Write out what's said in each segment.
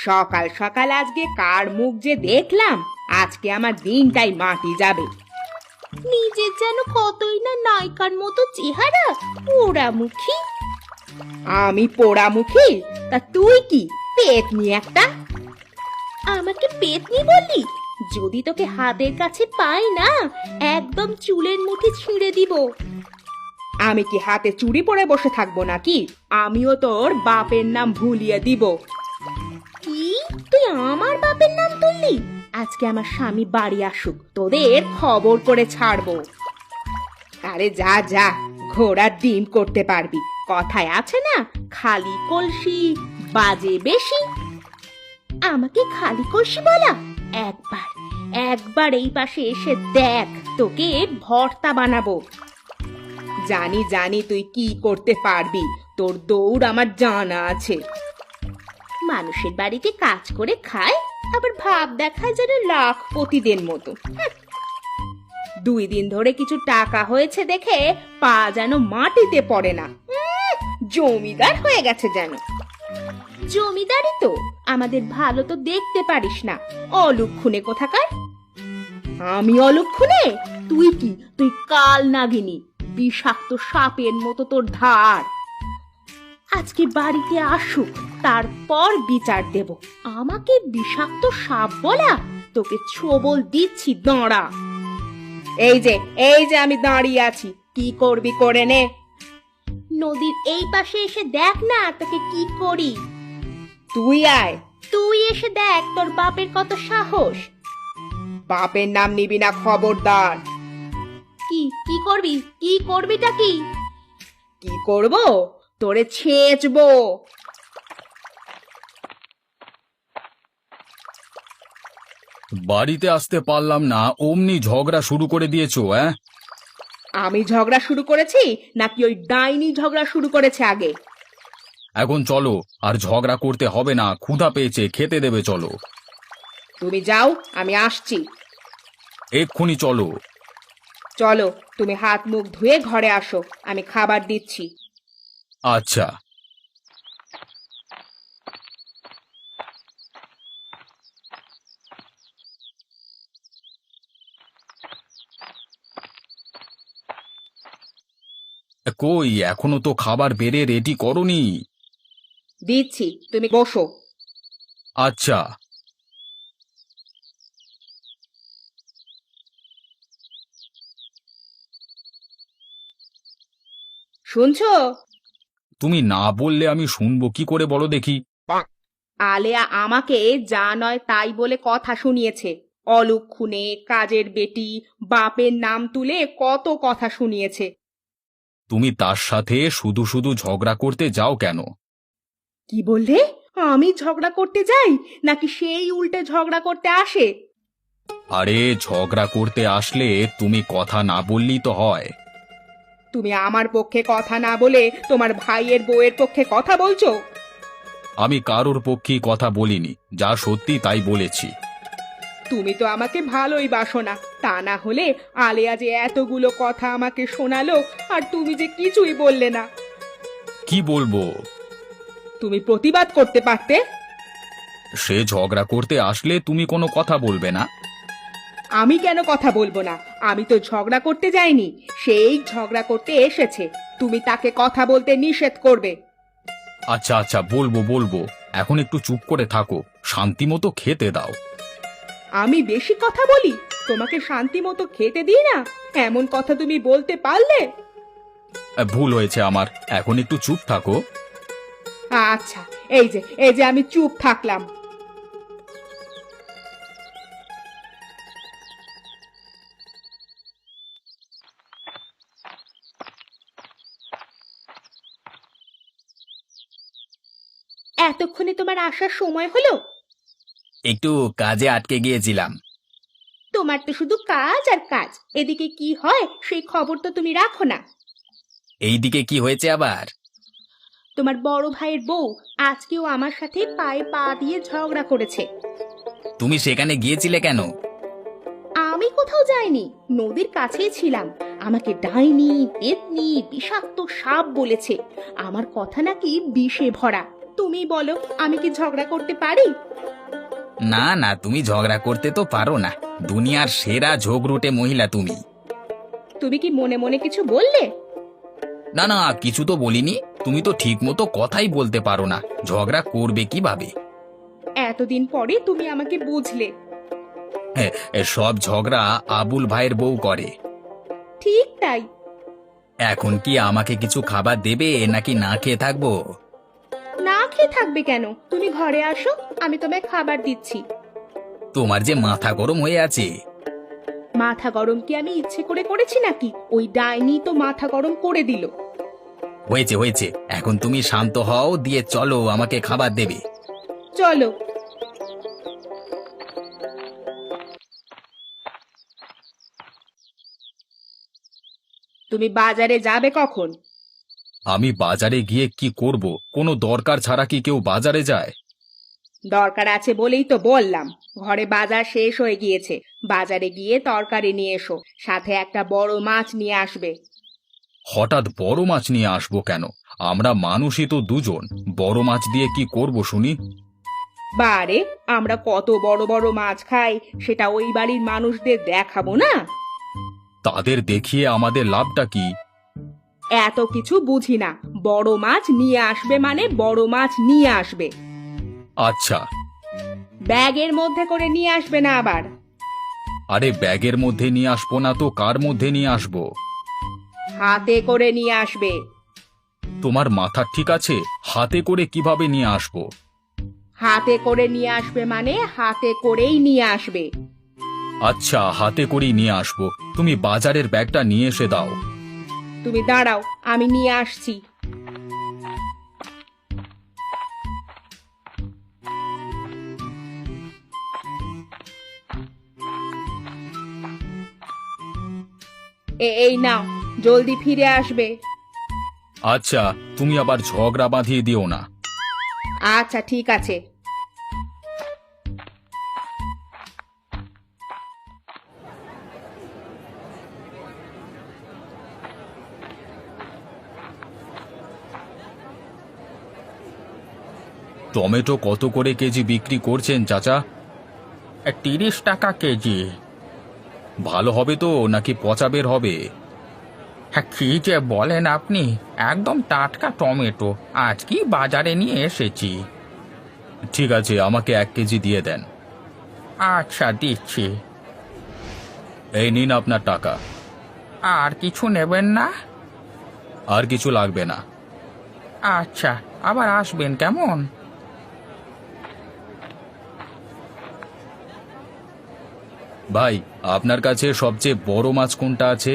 সকাল সকাল আজকে কার মুখ যে দেখলাম, আজকে আমার দিনটাই মাটি যাবে। নিজের যেন কতই না নায়িকার মতো চেহারা, পোড়ামুখী। আমি পোড়ামুখী? তা তুই কি পেতনি একটা? আমাকে পেতনি বললি? যদি তোকে হাতের কাছে পাই না, একদম চুলের মুঠি ছিঁড়ে দিব। আমি কি হাতে চুড়ি পরে বসে থাকবো নাকি? আমিও তোর বাপের নাম ভুলিয়ে দিব। কি, তুই আমার বাপের নাম তুললি? আজকে আমার স্বামী বাড়ি আসুক, তোদের খবর করে ছাড়বো। আরে যা যা, ঘোড়ার ডিম করতে পারবি। কথায় আছে না, খালি কলসি বাজে বেশি। আমাকে খালি কলসি বলা? একবার একবার এই পাশে এসে দেখ, তোকে ভর্তা বানাবো। জানি জানি তুই কি করতে পারবি, তোর দৌড় আমার জানা আছে। মানুষের বাড়িতে কাজ করে খায়, আবার ভাব দেখায় যেন লাখপতিদের মতো। 2 দিন ধরে কিছু টাকা হয়েছে দেখে পা যেন মাটিতে পড়ে না। জমিদার হয়ে গেছে যেন। জমিদারি তো, আমাদের ভালো তো দেখতে পারিস না, অলক্ষণে কোথাকার। আমি অলক্ষণে? তুই কি? তুই কাল নাগিনী, বিষাক্ত সাপের মতো তোর ধার। আজকে বাড়িতে আসুক, তারপর বিচার দেব। আমাকে বিষাক্ত সাপ বলা? তোকে ছোবল দিচ্ছি, দাঁড়া। এই যে আমি দাঁড়িয়ে আছি, কি করবি করে নে। নদীর এই পাশে এসে দেখ না তোকে কি করি। তুই আয়, তুই এসে দেখ তোর বাপের কত সাহস। বাপের নাম নিবি না, খবরদার। কি কি করবি? কি করবিটা কি? কি করব? তোরে ছেঁচবো। বাড়িতে আসতে পারলাম না, অমনি ঝগড়া শুরু করে দিয়েছো। আমি ঝগড়া শুরু করেছি নাকি ওই ডাইনি ঝগড়া শুরু করেছে আগে? এখন চলো, আর ঝগড়া করতে হবে না, ক্ষুধা পেয়েছে, খেতে দেবে, চলো। তুমি যাও, আমি আসছি। এক্ষুনি চলো। চলো, তুমি হাত মুখ ধুয়ে ঘরে আসো, আমি খাবার দিচ্ছি। আচ্ছা। কই, এখনো তো খাবার বেড়ে রেডি করনি। দিচ্ছি, তুমি বসো। আচ্ছা। শুনছো? তুমি না বললে আমি শুনবো কি করে, বলো দেখি। আলেয়া আমাকে যা নয় তাই বলে কথা শুনিয়েছে। অলক্ষণে, কাজের বেটি, বাপের নাম তুলে কত কথা শুনিয়েছে। তুমি তার সাথে শুধু শুধু ঝগড়া করতে যাও কেন? কি বললে? আমি ঝগড়া করতে যাই নাকি সেই উল্টে ঝগড়া করতে আসে? আরে ঝগড়া করতে আসলে তুমি কথা না বললেই তো হয়। তুমি আমার পক্ষে কথা না বলে তোমার ভাইয়ের বউয়ের পক্ষে কথা বলছো। আমি কারোর পক্ষেই কথা বলিনি, যা সত্যি তাই বলেছি। তুমি তো আমাকে ভালোই বাসো না, তা না হলে আলেয়া যে এতগুলো কথা আমাকে শোনালো, আর তুমি যে কিছুই বললে না। কি বলবো? তুমি প্রতিবাদ করতে পারতে। সে ঝগড়া করতে আসলে তুমি কোনো কথা বলবে না? আমি কেন কথা বলবো না? আমি তো ঝগড়া করতে যাইনি, সেই ঝগড়া করতে এসেছে। তুমি তাকে কথা বলতে নিষেধ করবে। আচ্ছা আচ্ছা, বলবো বলবো, এখন একটু চুপ করে থাকো, শান্তি মতো খেতে দাও। আমি বেশি কথা বলি? তোমাকে শান্তি মতো খেতে দিই না, এমন কথা তুমি বলতে পারলে? ভুল হয়েছে আমার, এখন একটু চুপ থাকো। আচ্ছা, এই যে আমি চুপ থাকলাম। এতক্ষণে তোমার আসার সময় হলো? একটু কাজে আটকে গিয়েছিলাম। তোমার তো শুধু কাজ আর কাজ, এদিকে কি হয় সেই খবর তো তুমি রাখো না। এইদিকে কি হয়েছে আবার? তোমার বড় ভাইয়ের বউ আজকেও আমার সাথে পায়ে পা দিয়ে ঝগড়া করেছে। তুমি সেখানে গিয়েছিলে কেন? আমি কোথাও যাইনি, নদীর কাছেই ছিলাম। আমাকে ডাইনি, পেতনি, বিষাক্ত সাপ বলেছে। আমার কথা নাকি বিষে ভরা। তুমি বলো, আমি কি ঝগড়া করতে পারি? না না, তুমি ঝগড়া করতে তো পারো না। দুনিয়ার সেরা ঝগড়ুটে মহিলা তুমি। তুমি কি মনে মনে কিছু বললে? না না, কিছু তো বলিনি। তুমি তো ঠিক মতো কথাই বলতে পারো না, ঝগড়া করবে কিভাবে? এতদিন পরে তুমি আমাকে বুঝলে। হ্যাঁ, সব ঝগড়া আবুল ভাইয়ের বউ করে। ঠিক তাই। এখন কি আমাকে কিছু খাবার দেবে নাকি না খেয়ে থাকবো? না খেয়ে থাকবে কেন? তুমি ঘরে আসো, আমি তোমায় খাবার দিচ্ছি। তোমার যে মাথা গরম হয়ে আছে। মাথা গরম কি আমি ইচ্ছে করে করেছি নাকি? ওই ডাইনি তো মাথা গরম করে দিল। হয়েছে হয়েছে, এখন তুমি শান্ত হও, দিয়ে চলো, আমাকে খাবার দেবে। চলো। তুমি বাজারে যাবে কখন? আমি বাজারে গিয়ে কি করব? কোনো দরকার ছাড়া কি কেউ বাজারে যায়? দরকার আছে বলেই তো বললাম। ঘরে বাজার শেষ হয়ে গিয়েছে। বাজারে গিয়ে তরকারি নিয়ে এসো, সাথে একটা বড় মাছ নিয়ে আসবে। হঠাৎ বড় মাছ নিয়ে আসবো কেন? আমরা মানুষই তো দুজন, বড় মাছ দিয়ে কি করব শুনি? বারে, আমরা কত বড় বড় মাছ খাই, সেটা ওই বাড়ির মানুষদের দেখাবো না? তাদের দেখিয়ে আমাদের লাভটা কি? এত কিছু বুঝি না। বড় মাছ নিয়ে আসবে মানে বড় মাছ নিয়ে আসবে। আচ্ছা। ব্যাগের মধ্যে করে নিয়ে আসবে না আবার। আরে ব্যাগের মধ্যে নিয়ে আসবো না তো কার মধ্যে নিয়ে আসবো? হাতে করে নিয়ে আসবে। তোমার মাথা ঠিক আছে? হাতে করে কিভাবে নিয়ে আসবো? হাতে করে নিয়ে আসবে মানে হাতে করেই নিয়ে আসবে। আচ্ছা, হাতে করেই নিয়ে আসবো। তুমি বাজারের ব্যাগটা নিয়ে এসে দাও। তুমি দাঁড়াও, আমি নিয়ে আসছি। এই নাও, জলদি ফিরে আসবে। আচ্ছা, তুমি আবার ঝগড়া বাঁধিয়ে দিও না। আচ্ছা ঠিক আছে। টমেটো কত করে কেজি বিক্রি করছেন চাচা? 30 টাকা কেজি। ভালো হবে তো নাকি পচা বের হবে? হ্যাঁ, কি যে বলেন আপনি! একদম টাটকা টমেটো, আজকেই বাজারে নিয়ে এসেছি। ঠিক আছে, আমাকে 1 কেজি দিয়ে দেন। আচ্ছা, দিচ্ছি। এই নিন আপনার টাকা। আর কিছু নেবেন না? আর কিছু লাগবে না। আচ্ছা, আবার আসবেন কেমন? ভাই, আপনার কাছে সবচেয়ে বড় মাছ কোনটা আছে?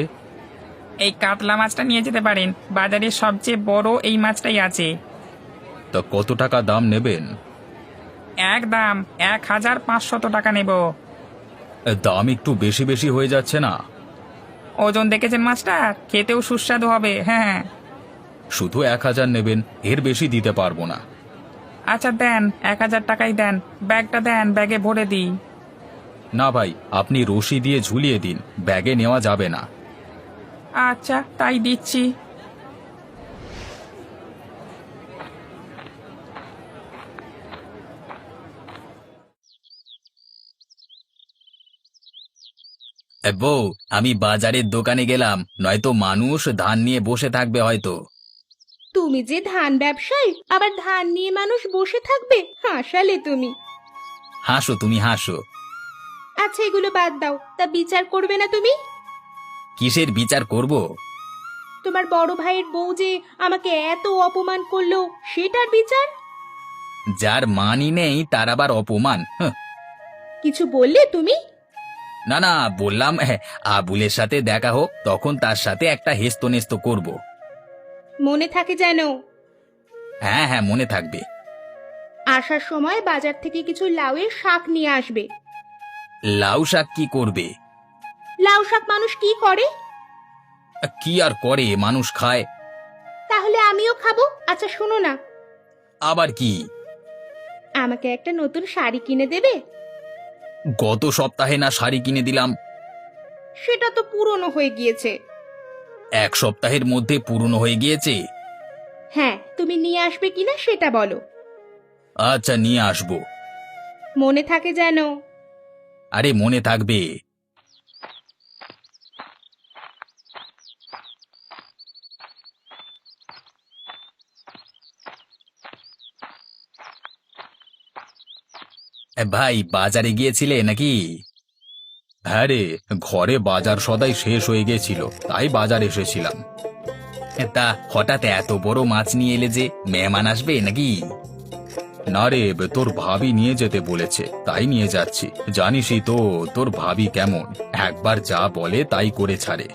এই কাতলা মাছটা নিয়ে যেতে পারেন, বাজারে সবচেয়ে বড় এই মাছটাই আছে। তা কত টাকা দাম নেবেন? একদম 1500 টাকা নেব। দাম একটু বেশি বেশি হয়ে যাচ্ছে না? ওজন দেখেছেন মাছটা? খেতেও সুস্বাদু হবে। হ্যাঁ। শুধু 1000 নেবেন, এর বেশি দিতে পারবো না। আচ্ছা দেন, 1000 টাকাই দেন। ব্যাগটা দেন, ব্যাগে ভরে দিই। না ভাই, আপনি রশি দিয়ে ঝুলিয়ে দিন, ব্যাগে নেওয়া যাবে না। আচ্ছা, তাই দিচ্ছি। বউ, আমি বাজারের দোকানে গেলাম, নয়তো মানুষ ধান নিয়ে বসে থাকবে হয়তো। তুমি যে ধান ব্যবসায়ী, আবার ধান নিয়ে মানুষ বসে থাকবে? হাসালে তুমি। হাসো, তুমি হাসো। আচ্ছা এগুলো বাদ দাও, তা বিচার করবে না তুমি? কিসের বিচার করব? তোমার বড় ভাইয়ের বউ যে আমাকে এত অপমান করলো, সেটার বিচার। যার মানই নেই তার আবার অপমান? হাহ। কিছু বললে তুমি? না না, বললাম আবুলের সাথে দেখা হোক, তখন তার সাথে একটা হেস্তনেস্ত করব। মনে থাকে যেন। হ্যাঁ হ্যাঁ, মনে থাকবে। আসার সময় বাজার থেকে কিছু লাউয়ের শাক নিয়ে আসবে। লাউ শাক কি করবে? লাউ শাক মানুষ কি করে? কি আর করে, মানুষ খায়। তাহলে আমিও খাবো। আচ্ছা শোনো না, আবার কি? আমাকে একটা নতুন শাড়ি কিনে দেবে? গত সপ্তাহে না শাড়ি কিনে দিলাম? সেটা তো পুরনো হয়ে গিয়েছে। এক সপ্তাহের মধ্যে পূর্ণ হয়ে গিয়েছে। হ্যাঁ, তুমি নিয়ে আসবে কিনা সেটা বলো। আচ্ছা, নিয়ে আসবো। মনে থাকে যেন। আরে মনে থাকবে। ভাই, বাজারে গিয়েছিলে নাকি? হ্যাঁ রে, ঘরে বাজার সদাই শেষ হয়ে গেছিল, তাই বাজার এসেছিলাম। তা হঠাৎ এত বড় মাছ নিয়ে এলে যে, মেহমান আসবে নাকি? না রে, তোর ভাবি নিয়ে যেতে বলেছে, তাই নিয়ে যাচ্ছি। জানিসই তো তোর ভাবি কেমন, একবার যা বলে তাই করে ছাড়ে।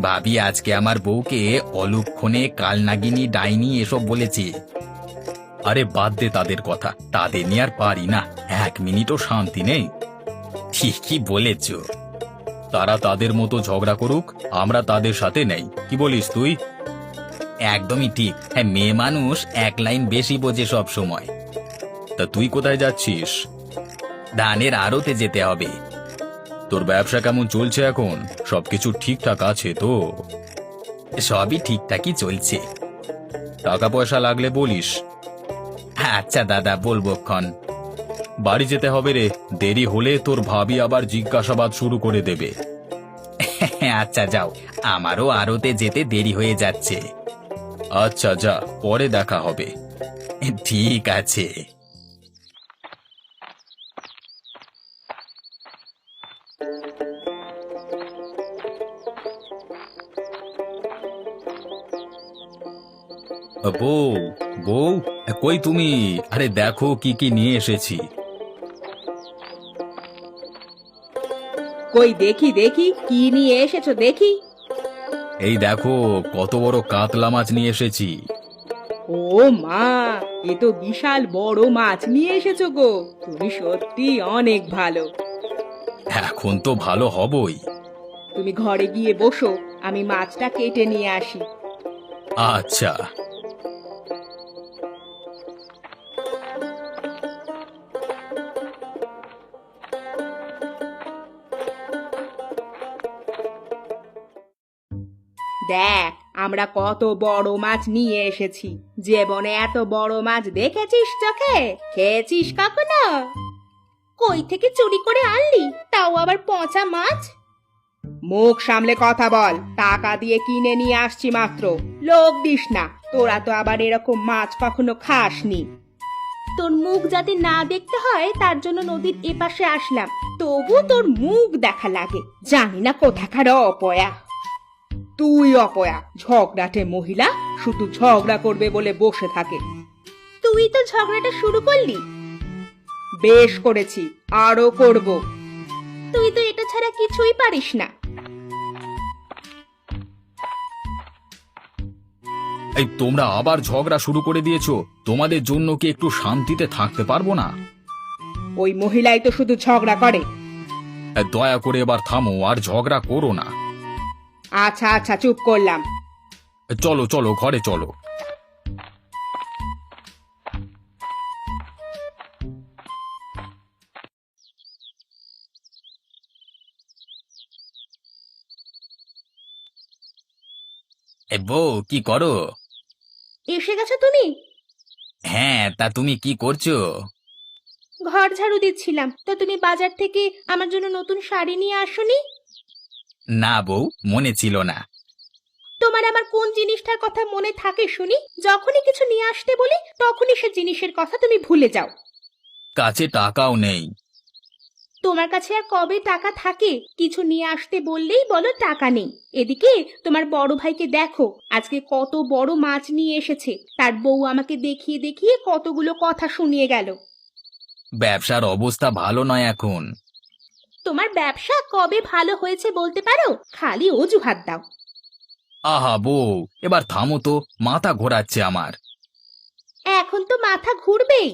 ভাবি আজকে আমার বউকে অলুক্ষণে কালনাগিনী ডাইনি এসব বলেছে। আরে বাদ দে তাদের কথা, তাদের নিয়ে আর পারি না, এক মিনিটও শান্তি নেই। ঠিকই বলেছ। তারা তাদের মতো ঝগড়া করুক, আমরা তাদের সাথে নেই, কি বলিস তুই? একদমই ঠিক। হ্যাঁ, মেয়ে মানুষ এক লাইন বেশি বোঝে সব সময়। তা তুই কোথায় যাচ্ছিস? ধানের আড়তে যেতে হবে। তোর ব্যবসা কেমন চলছে এখন? সবকিছু ঠিকঠাক আছে তো? সবই ঠিকঠাকই চলছে। টাকা পয়সা লাগলে বলিস। আচ্ছা দাদা, বলবো ক্ষণ। বাড়ি যেতে হবে রে, দেরি হলে তোর ভাবি আবার জিজ্ঞাসাবাদ শুরু করে দেবে। আচ্ছা যাও, আমারও আড়তে যেতে দেরি হয়ে যাচ্ছে। আচ্ছা যা, পরে দেখা হবে। ঠিক আছে। বউ, বউ, কই তুমি? আরে দেখো কি কি নিয়ে এসেছি। কই দেখি দেখি, কি নিয়ে এসেছো দেখি। এই দেখো কত বড় কাতলা মাছ নিয়ে এসেছি। ও মা, এ তো বিশাল বড় মাছ নিয়ে এসেছো গো, তুমি সত্যি অনেক ভালো। এখন তো ভালো হবই। তুমি ঘরে গিয়ে বসো, আমি মাছটা কেটে নিয়ে আসি। আচ্ছা। দেখ, আমরা কত বড় মাছ নিয়ে এসেছি। জীবনে এত বড় মাছ দেখেছিস চোখে? খেয়েছিস কখনো? কই থেকে চুরি করে আনলি, তাও আবার পচা মাছ? মুখ সামলে কথা বল, টাকা দিয়ে কিনে নিয়ে আসছি মাত্র, লোভ দিস না। তোরা তো আবার এরকম মাছ কখনো খাসনি। তোর মুখ যাতে না দেখতে হয় তার জন্য নদীর এপাশে আসলাম, তবু তোর মুখ দেখা লাগে। জানি না কোথাকার অপয়া। তুই অপয়া, ঝগড়াটে মহিলা, শুধু ঝগড়া করবে বলে বসে থাকে। তুই তো ঝগড়াটা শুরু করলি। বেশ করেছি, আরো করব। তুই তো এটা ছাড়া কিছুই পারিস না। এই তোমরা আবার ঝগড়া শুরু করে দিয়েছো, তোমাদের জন্য কি একটু শান্তিতে থাকতে পারবো না? ওই মহিলাই তো শুধু ঝগড়া করে। দয়া করে এবার থামো, আর ঝগড়া করো না। আচ্ছা আচ্ছা, চুপ করলাম। চলো চলো, ঘরে চলো। বউ, কি করো? এসে গেছো তুমি? হ্যাঁ, তা তুমি কি করছো? ঘর ঝাড়ু দিচ্ছিলাম। তো তুমি বাজার থেকে আমার জন্য নতুন শাড়ি নিয়ে আসোনি? না বউ, মনে ছিল না। তোমার আমার কোন জিনিসটার কথা মনে থাকে শুনি? যখনই কিছু নিয়ে আসতে বলি তখনই সে জিনিসের কথা তুমি ভুলে যাও। কাছে টাকাও নেই। তোমার কাছে আর কবে টাকা থাকে? কিছু নিয়ে আসতে বললেই বলো টাকা নেই। এদিকে তোমার বড় ভাইকে দেখো, আজকে কত বড় মাছ নিয়ে এসেছে। তার বউ আমাকে দেখিয়ে দেখিয়ে কতগুলো কথা শুনিয়ে গেল। ব্যবসার অবস্থা ভালো নয় এখন। তোমার ব্যবসা কবে ভালো হয়েছে বলতে পারো? খালি অজুহাত দাও। আহা বউ, এবার থামো তো, মাথা ঘোরাচ্ছে আমার। এখন তো মাথা ঘুরবেই।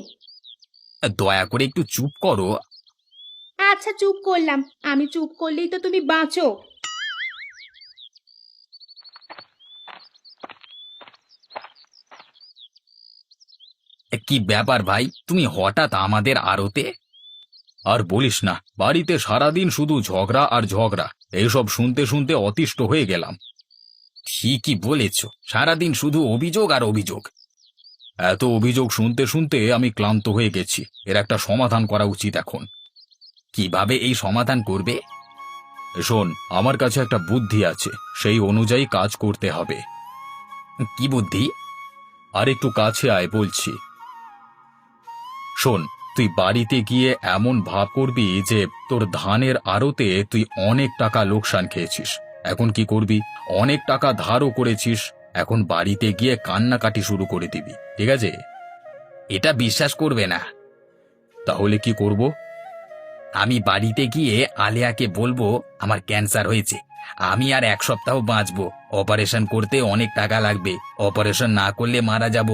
দয়া করে একটু চুপ করো। আচ্ছা চুপ করলাম। আমি চুপ করলেই তো তুমি বাঁচো। কি ব্যাপার ভাই, তুমি হঠাৎ আমাদের আড়তে? আর বলিস না, বাড়িতে সারাদিন শুধু ঝগড়া আর ঝগড়া, এইসব শুনতে শুনতে অতিষ্ঠ হয়ে গেলাম। ঠিকই বলেছ, সারাদিন শুধু অভিযোগ আর অভিযোগ। এত অভিযোগ শুনতে শুনতে আমি ক্লান্ত হয়ে গেছি। এর একটা সমাধান করা উচিত এখন। কিভাবে এই সমাধান করবে? শোন, আমার কাছে একটা বুদ্ধি আছে, সেই অনুযায়ী কাজ করতে হবে। কি বুদ্ধি? আর একটু কাছে আয় বলছি। শোন, তুই বাড়িতে গিয়ে এমন ভাব করবি যে তোর ধানের আড়তে তুই অনেক টাকা লোকসান খেয়েছিস। এখন কি করবি? অনেক টাকা ধারও করেছিস। এখন বাড়িতে গিয়ে কান্নাকাটি শুরু করে দিবি, ঠিক আছে? এটা বিশ্বাস করবে না। তাহলে কি করব? আমি বাড়িতে গিয়ে আলেয়াকে বলবো আমার ক্যান্সার হয়েছে, আমি আর 1 সপ্তাহ বাঁচবো, অপারেশন করতে অনেক টাকা লাগবে, অপারেশন না করলে মারা যাব।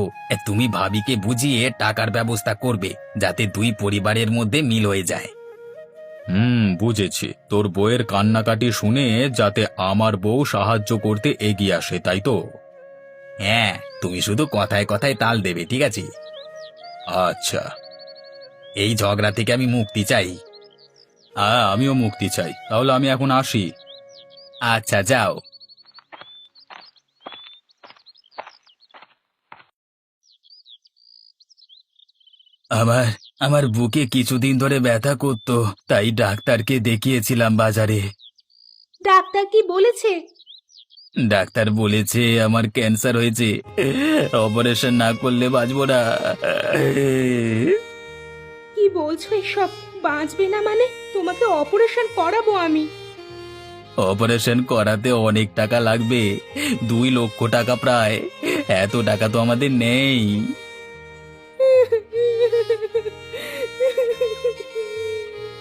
তুমি ভাবিকে বুঝিয়ে টাকার ব্যবস্থা করবে, যাতে দুই পরিবারের মধ্যে মিল হয়ে যায়। বুঝেছি। তোর বউয়ের কান্নাকাটি শুনে যাতে আমার বউ সাহায্য করতে এগিয়ে আসে, তাই তো? হ্যাঁ, তুমি শুধু কথায় কথায় তাল দেবে, ঠিক আছে? আচ্ছা। এই ঝগড়া থেকে আমি মুক্তি চাই। আমিও মুক্তি চাই। তাহলে আমি এখন আসি। আচ্ছা, যাও। আমার আমার বুকে কিছুদিন ধরে ব্যথা করতো, তাই ডাক্তারকে দেখিয়েছিলাম বাজারে। ডাক্তার কি বলেছে? ডাক্তার বলেছে আমার ক্যান্সার হয়েছে, অপারেশন না করলে বাঁচবো না। কি বলছো এসব? বাঁচবে না মানে? তোমাকে অপারেশন করাবো আমি। অপারেশন করাতে অনেক টাকা লাগবে, 2 লক্ষ টাকা প্রায়। এত টাকা তো আমাদের নেই।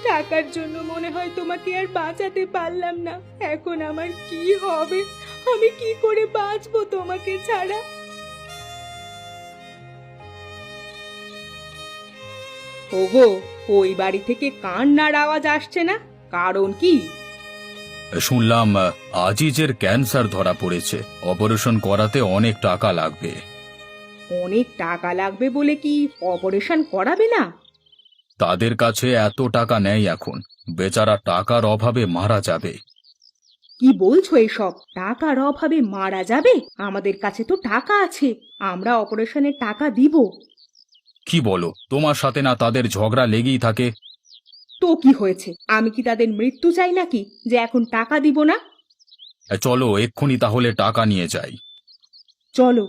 টাকার জন্য মনে হয় তোমাকে আর বাঁচাতে পারলাম না। এখন আমার কি হবে? আমি কি করে বাঁচবো তোমাকে ছাড়া? ওগো, ওই বাড়ি থেকে কান্নার আওয়াজ আসছে না, কারণ কি? শুনলাম আজিজের ক্যান্সার ধরা পড়েছে, অপারেশন করাতে অনেক টাকা লাগবে। অনেক টাকা লাগবে বলে কি অপারেশন করাবে না? তাদের কাছে এত টাকা নেই এখন, বেচারা টাকার অভাবে মারা যাবে। কি বলছো এসব? টাকার অভাবে মারা যাবে? আমাদের কাছে তো টাকা আছে, আমরা অপারেশনের টাকা দিব। কি বলো? তোমার সাথে না তাদের ঝগড়া লেগেই থাকে? তো কি হয়েছে? আমি কি তাদের মৃত্যু চাই নাকি যে এখন টাকা দিব না? চলো এক্ষুনি তাহলে টাকা নিয়ে যাই। চলো।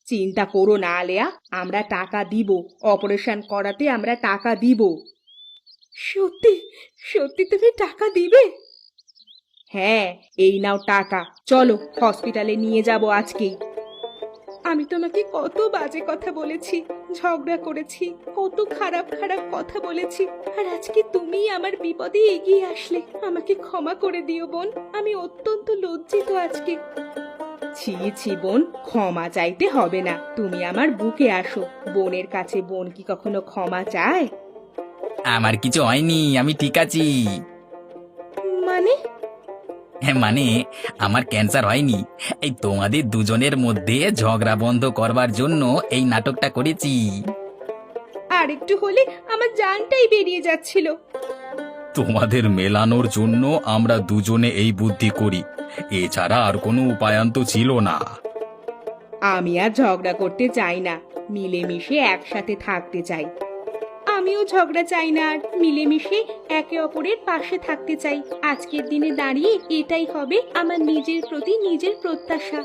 চিন্তা করো না আলেয়া, আমরা টাকা দিব, অপারেশন করাতে আমরা টাকা দিব। সত্যি? সত্যি তুমি টাকা দিবে? হ্যাঁ, এই নাও টাকা, চলো হসপিটালে নিয়ে যাব আজকেই। আমি তোমাকে কত বাজে কথা বলেছি, ঝগড়া করেছি, কত খারাপ খারাপ কথা বলেছি, আর আজকে তুমিই আমার বিপদে এগিয়ে আসলে। আমাকে ক্ষমা করে দিও বোন, আমি অত্যন্ত লজ্জিত আজকে। ছি ছি বোন, ক্ষমা চাইতে হবে না, তুমি আমার বুকে আসো। বোনের কাছে বোন কি কখনো ক্ষমা চায়? আমার কিছু হয়নি, আমি ঠিক আছি। মানে? মানে আমার ক্যান্সার হয়নি, এই তোমাদের দুজনের মধ্যে ঝগড়া বন্ধ করবার জন্য এই নাটকটা করেছি। আর একটু হলে আমার জানটাই বেরিয়ে যাচ্ছিল। তোমাদের মেলানোর জন্য আমরা দুজনে এই বুদ্ধি করি, এছাড়া আর কোনো উপায়ান্ত ছিল না। আমি আর ঝগড়া করতে চাই না, মিলেমিশে একসাথে থাকতে চাই। আমিও ঝগড়া চাই না, আর মিলেমিশে একে অপরের পাশে থাকতে চাই। আজকের দিনে দাঁড়িয়ে এটাই হবে আমার নিজের প্রতি নিজের প্রত্যাশা।